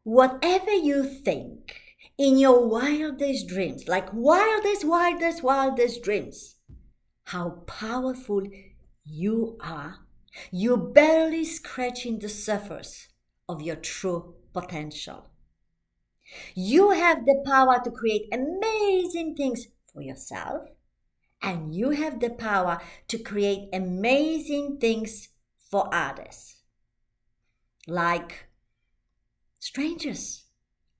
whatever you think in your wildest dreams, like wildest dreams, how powerful you are, you're barely scratching the surface of your true potential. You have the power to create amazing things for yourself, and you have the power to create amazing things for others, like strangers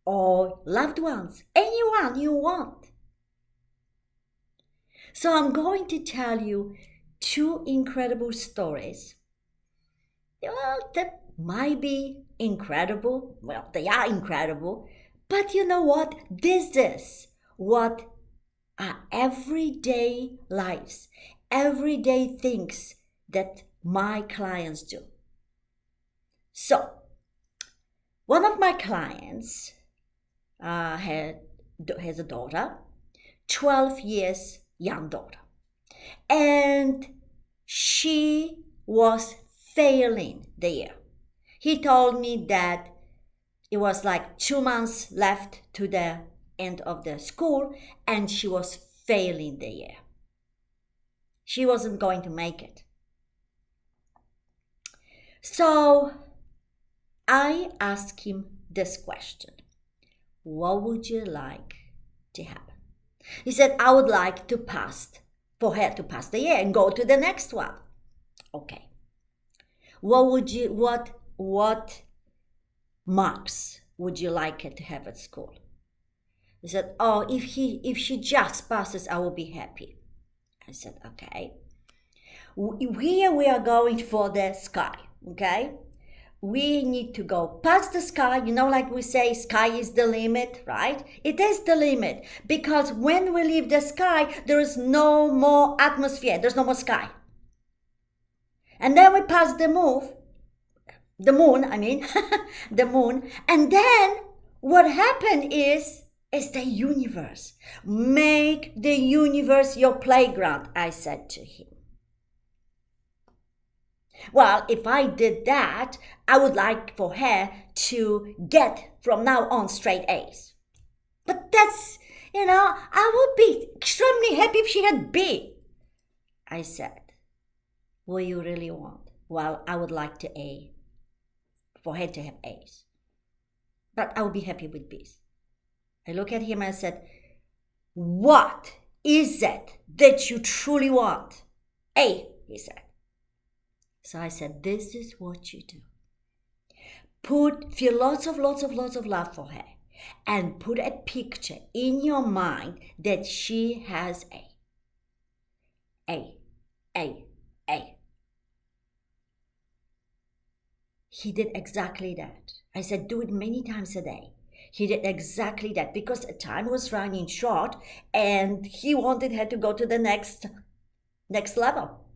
or loved ones, anyone you want. So I'm going to tell you two incredible stories. Well, that might be incredible. Well, they are incredible. But you know what? This is what are everyday lives, everyday things that my clients do. So, one of my clients has a daughter, 12 years young daughter, and she was failing the year. He told me that it was like 2 months left to the end of the school, and she was failing the year. She wasn't going to make it. So I asked him this question: what would you like to happen? He said, I would like for her to pass the year and go to the next one. Okay. What marks would you like her to have at school? He said, oh, if she just passes, I will be happy. I said, okay. Here we are going for the sky, okay? We need to go past the sky. You know, like we say, sky is the limit, right? It is the limit, because when we leave the sky, there is no more atmosphere. There's no more sky. And then we pass the moon, the moon. And then what happened is the universe. Make the universe your playground, I said to him. Well, if I did that, I would like for her to get from now on straight A's. But that's, I would be extremely happy if she had B. I said, what do you really want? Well, I would like for her to have A's. But I would be happy with B's. I looked at him and I said, what is it that you truly want? A, he said. So I said, this is what you do. Feel lots of love for her, and put a picture in your mind that she has A. He did exactly that. I said, do it many times a day. He did exactly that because time was running short and he wanted her to go to the next level.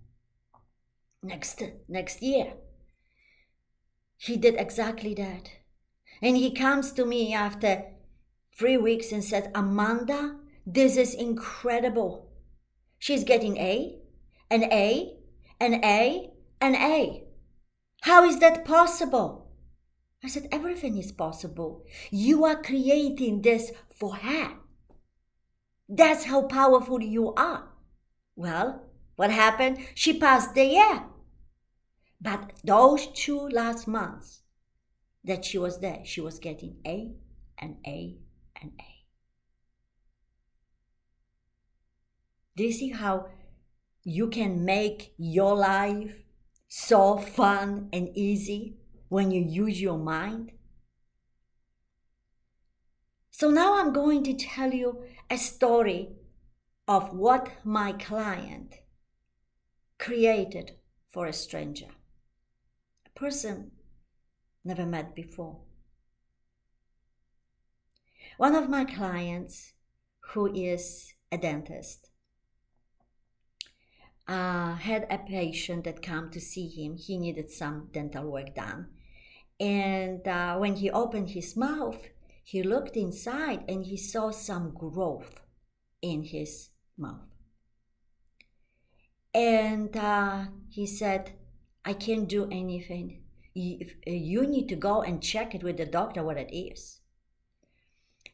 Next year. He did exactly that. And he comes to me after 3 weeks and says, Amanda, this is incredible. She's getting A, and A, and A, and A. How is that possible? I said, everything is possible. You are creating this for her. That's how powerful you are. Well, what happened? She passed the year. But those 2 last months that she was there, she was getting A and A and A. Do you see how you can make your life so fun and easy when you use your mind? So now I'm going to tell you a story of what my client created for a stranger. Person never met before. One of my clients, who is a dentist, had a patient that came to see him. He needed some dental work done. And when he opened his mouth, he looked inside and he saw some growth in his mouth. And he said, I can't do anything. you need to go and check it with the doctor what it is.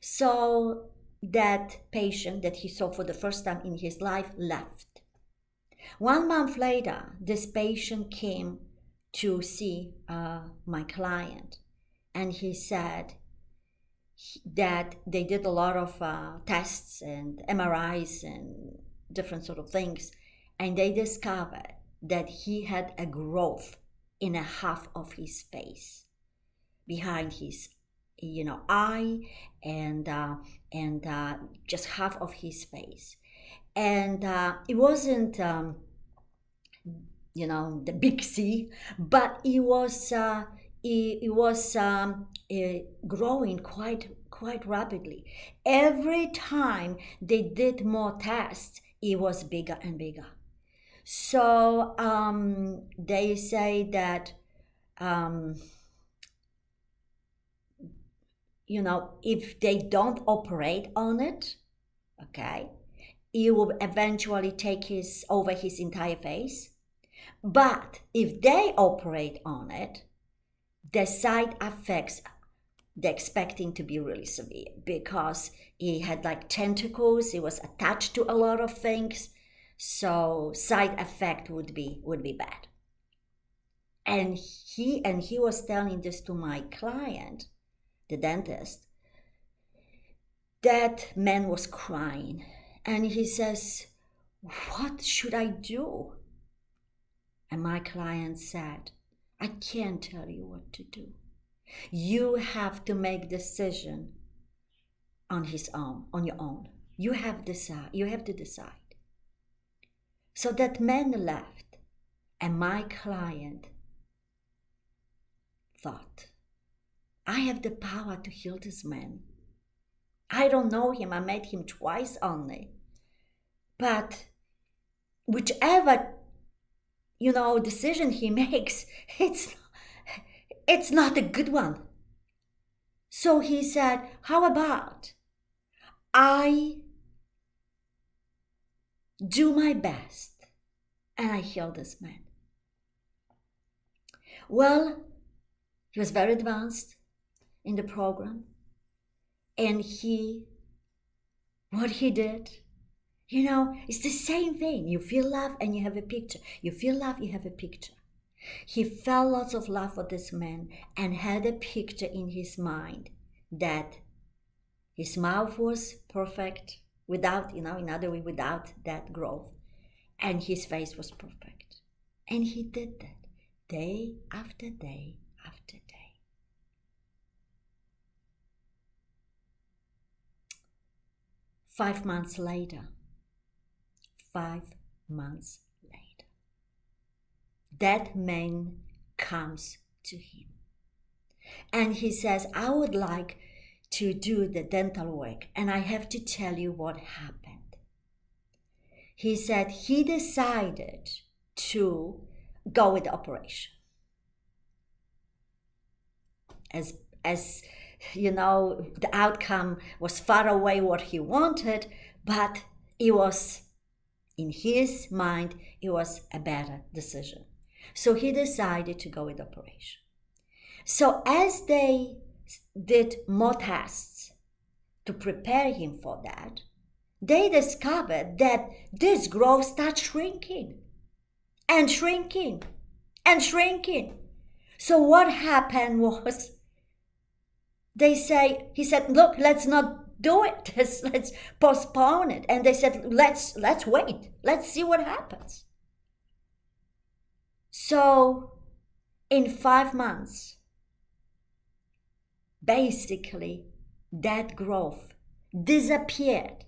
So that patient that he saw for the first time in his life left. 1 month later, this patient came to see my client, and he said that they did a lot of tests and MRIs and different sort of things, and they discovered that he had a growth in a half of his face, behind his eye, and just half of his face. And it wasn't the big C, but it was growing quite rapidly. Every time they did more tests, it was bigger and bigger. So they say that if they don't operate on it, okay, it will eventually take over his entire face. But if they operate on it, the side effects they're expecting to be really severe, because he had like tentacles, he was attached to a lot of things, so side effect would be bad. And he was telling this to my client, the dentist. That man was crying, and he says, "What should I do?" And my client said, "I can't tell you what to do. You have to make decision on your own. You have to decide." So that man left, and my client thought, I have the power to heal this man. I don't know him. I met him twice only. But whichever decision he makes, it's not a good one. So he said, how about I do my best and I heal this man? Well, he was very advanced in the program, and what he did, it's the same thing. You feel love and you have a picture. You feel love, you have a picture. He felt lots of love for this man and had a picture in his mind that his mouth was perfect, without, in other words, without that growth, and his face was perfect. And he did that day after day after day. 5 months later, that man comes to him and he says, I would like to do the dental work, and I have to tell you what happened. He said he decided to go with the operation. As the outcome was far away what he wanted, but it was, in his mind, it was a better decision. So he decided to go with the operation. So as they did more tests to prepare him for that, they discovered that this growth starts shrinking and shrinking and shrinking. So what happened was, he said, look, let's not do it. Let's postpone it. And they said, let's wait. Let's see what happens. So in 5 months, basically, that growth disappeared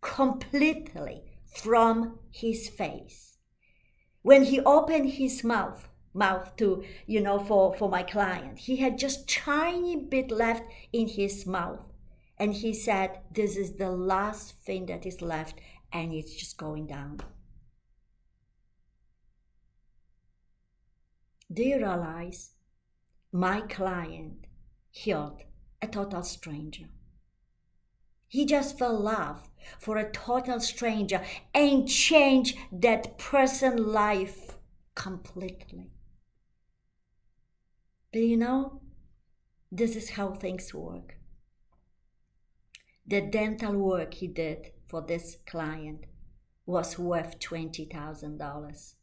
completely from his face. When he opened his mouth to, for my client, he had just tiny bit left in his mouth. And he said, this is the last thing that is left, and it's just going down. Do you realize my client healed a total stranger? He just felt love for a total stranger and changed that person's life completely. But this is how things work. The dental work he did for this client was worth $20,000.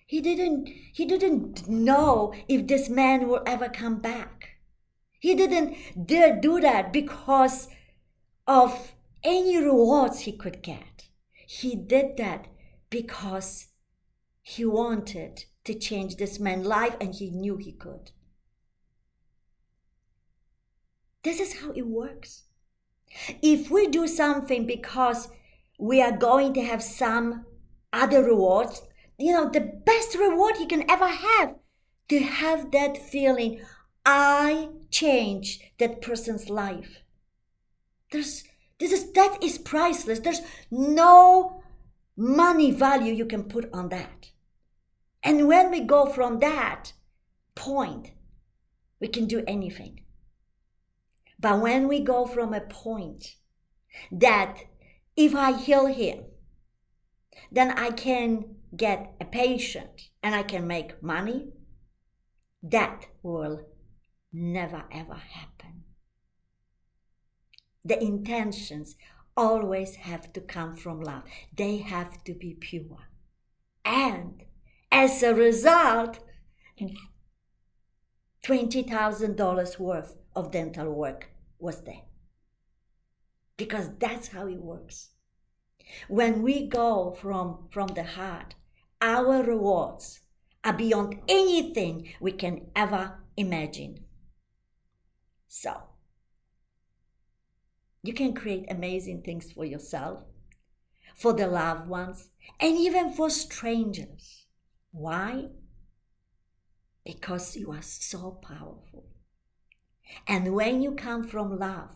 He didn't know if this man will ever come back. He didn't dare do that because of any rewards he could get. He did that because he wanted to change this man's life and he knew he could. This is how it works. If we do something because we are going to have some other rewards, the best reward you can ever have, to have that feeling, I changed that person's life. That is priceless. There's no money value you can put on that. And when we go from that point, we can do anything. But when we go from a point that if I heal him, then I can get a patient and I can make money, that will never ever happen. The intentions always have to come from love. They have to be pure. And as a result, $20,000 worth of dental work was there. Because that's how it works. When we go from the heart, our rewards are beyond anything we can ever imagine. So, you can create amazing things for yourself, for the loved ones, and even for strangers. Why? Because you are so powerful. And when you come from love,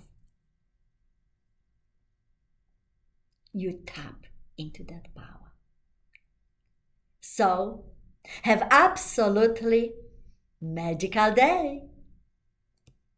you tap into that power. So, have absolutely magical day.